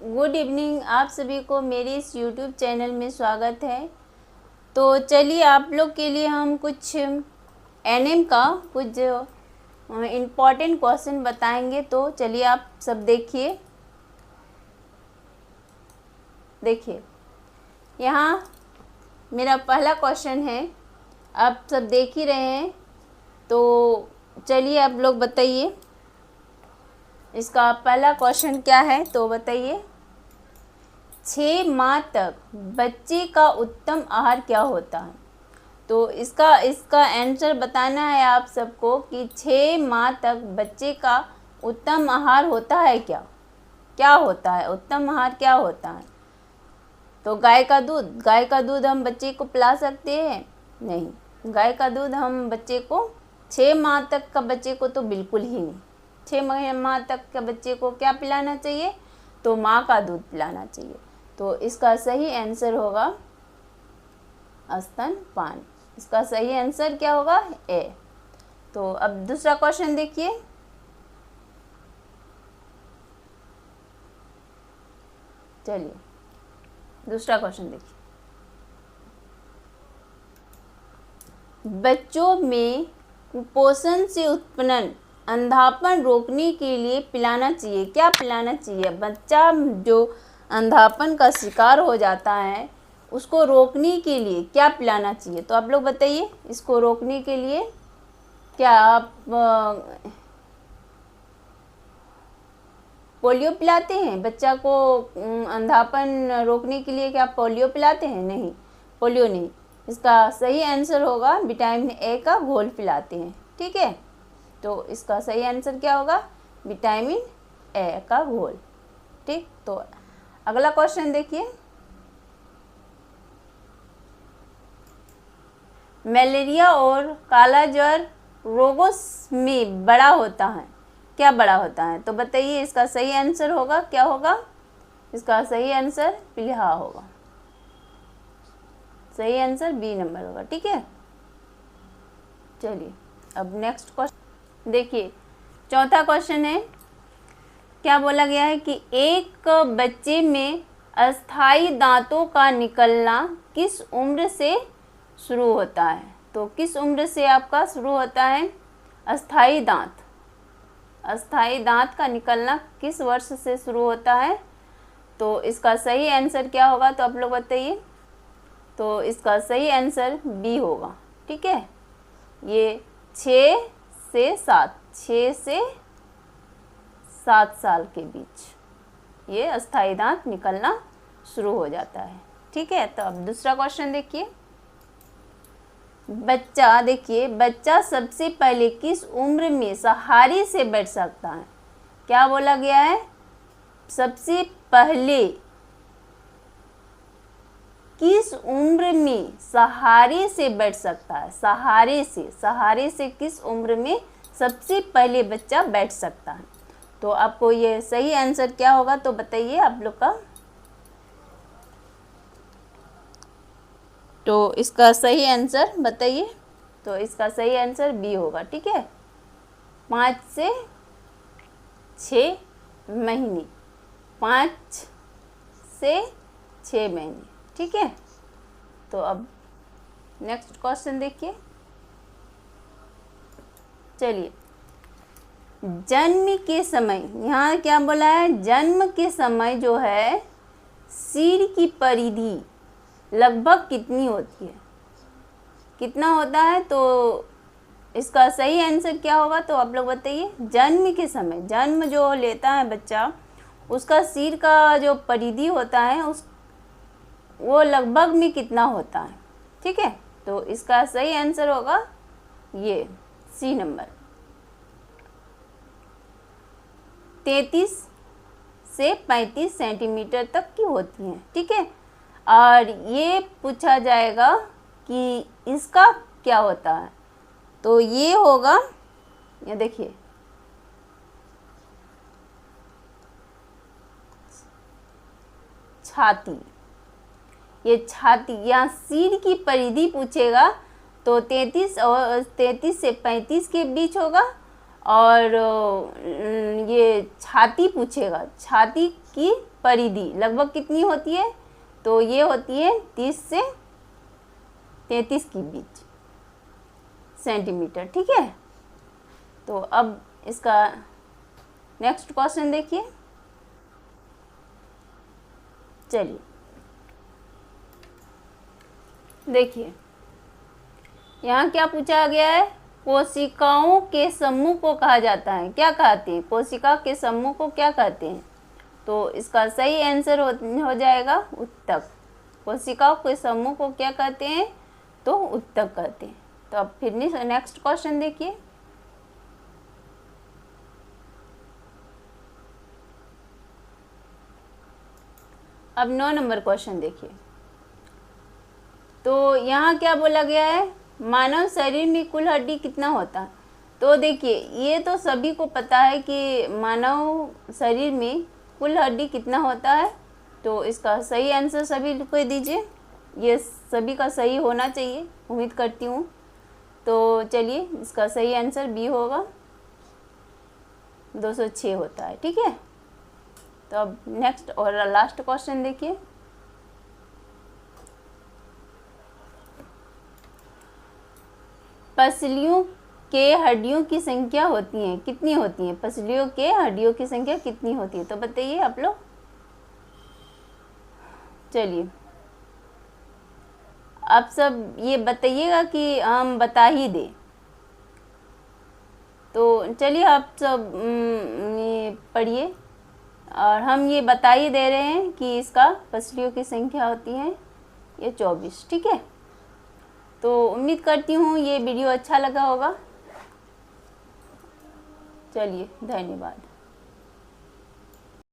Good evening. आप सभी को मेरे इस यूट्यूब चैनल में स्वागत है। तो चलिए आप लोग के लिए हम कुछ एनएम का कुछ इम्पॉर्टेंट क्वेश्चन बताएंगे। तो चलिए आप सब देखिए यहाँ मेरा पहला क्वेश्चन है। आप सब देख ही रहे हैं, तो चलिए आप लोग बताइए इसका पहला क्वेश्चन क्या है। तो बताइए 6 माह तक बच्चे का उत्तम आहार क्या होता है। तो इसका आंसर बताना है आप सबको कि 6 माह तक बच्चे का उत्तम आहार होता है क्या होता है, उत्तम आहार क्या होता है। तो गाय का दूध हम बच्चे को पिला सकते हैं? नहीं, गाय का दूध हम बच्चे को 6 माह तक का बच्चे को तो बिल्कुल ही नहीं। 6 माह तक के बच्चे को क्या पिलाना चाहिए? तो माँ का दूध पिलाना चाहिए। तो इसका सही आंसर होगा स्तनपान। इसका सही आंसर क्या होगा? ए। तो अब दूसरा क्वेश्चन देखिए। चलिए दूसरा क्वेश्चन देखिए। बच्चों में कुपोषण से उत्पन्न अंधापन रोकने के लिए पिलाना चाहिए, क्या पिलाना चाहिए? बच्चा जो अंधापन का शिकार हो जाता है उसको रोकने के लिए क्या पिलाना चाहिए? तो आप लोग बताइए, इसको रोकने के लिए क्या आप पोलियो पिलाते हैं बच्चा को? अंधापन रोकने के लिए क्या पोलियो पिलाते हैं? नहीं, पोलियो नहीं। इसका सही आंसर होगा विटामिन ए का घोल पिलाते हैं। ठीक है, तो इसका सही आंसर क्या होगा? विटामिन ए का घोल। ठीक, तो अगला क्वेश्चन देखिए। मलेरिया और काला ज्वर रोगों में बड़ा होता है, क्या बड़ा होता है? तो बताइए इसका सही आंसर होगा क्या होगा? इसका सही आंसर प्लीहा होगा। सही आंसर बी नंबर होगा। ठीक है, चलिए अब नेक्स्ट क्वेश्चन देखिए। चौथा क्वेश्चन है, क्या बोला गया है कि एक बच्चे में अस्थाई दांतों का निकलना किस उम्र से शुरू होता है? तो किस उम्र से आपका शुरू होता है अस्थाई दांत का निकलना किस वर्ष से शुरू होता है? तो इसका सही आंसर क्या होगा? तो आप लोग बताइए। तो इसका सही आंसर बी होगा। ठीक है, ये 6 से 7 साल के बीच ये अस्थाई दांत निकलना शुरू हो जाता है। ठीक है, तो अब दूसरा क्वेश्चन देखिए। बच्चा सबसे पहले किस उम्र में सहारे से बैठ सकता है? क्या बोला गया है? सबसे पहले किस उम्र में सहारे से बैठ सकता है? सहारे से किस उम्र में सबसे पहले बच्चा बैठ सकता है? तो आपको ये सही आंसर क्या होगा? तो बताइए आप लोग का। तो इसका सही आंसर बताइए। तो इसका सही आंसर बी होगा। ठीक है, 5 से 6 महीने, 5 से 6 महीने। ठीक है, तो अब नेक्स्ट क्वेश्चन देखिए। चलिए, जन्म के समय, यहाँ क्या बोला है? जन्म के समय जो है सिर की परिधि लगभग कितनी होती है? कितना होता है? तो इसका सही आंसर क्या होगा? तो आप लोग बताइए। जन्म के समय, जन्म जो लेता है बच्चा, उसका सिर का जो परिधि होता है वो लगभग में कितना होता है? ठीक है, तो इसका सही आंसर होगा ये सी नंबर, 33 से 35 सेंटीमीटर तक की होती हैं। ठीक है, और ये पूछा जाएगा कि इसका क्या होता है? तो ये होगा, ये देखिए, छाती। ये छाती, यहाँ सिर की परिधि पूछेगा तो 33 से 35 के बीच होगा, और ये छाती पूछेगा, छाती की परिधि लगभग कितनी होती है, तो ये होती है 30 से 33 के बीच सेंटीमीटर, ठीक है। तो अब इसका नेक्स्ट क्वेश्चन देखिए। चलिए देखिए, यहाँ क्या पूछा गया है, कोशिकाओं के समूह को कहा जाता है, क्या कहते हैं, कोशिका के समूह को क्या कहते हैं, तो इसका सही आंसर हो जाएगा उत्तक। कोशिकाओं के समूह को क्या कहते हैं, तो उत्तक कहते हैं। तो अब फिर नेक्स्ट क्वेश्चन देखिए। अब 9 नंबर क्वेश्चन देखिए। तो यहाँ क्या बोला गया है, मानव शरीर में कुल हड्डी कितना होता है, तो देखिए ये तो सभी को पता है कि मानव शरीर में कुल हड्डी कितना होता है, तो इसका सही आंसर सभी को दीजिए, ये सभी का सही होना चाहिए, उम्मीद करती हूँ। तो चलिए इसका सही आंसर बी होगा, 206 होता है, ठीक है। तो अब नेक्स्ट और लास्ट क्वेश्चन देखिए। पसलियों के हड्डियों की संख्या होती है, कितनी होती है, पसलियों के हड्डियों की संख्या कितनी होती है, तो बताइए आप लोग। चलिए आप सब ये बताइएगा कि हम बता ही दें। तो चलिए आप सब ये पढ़िए, और हम ये बता ही दे रहे हैं कि इसका पसलियों की संख्या होती है ये 24, ठीक है। तो उम्मीद करती हूँ ये वीडियो अच्छा लगा होगा। चलिए धन्यवाद।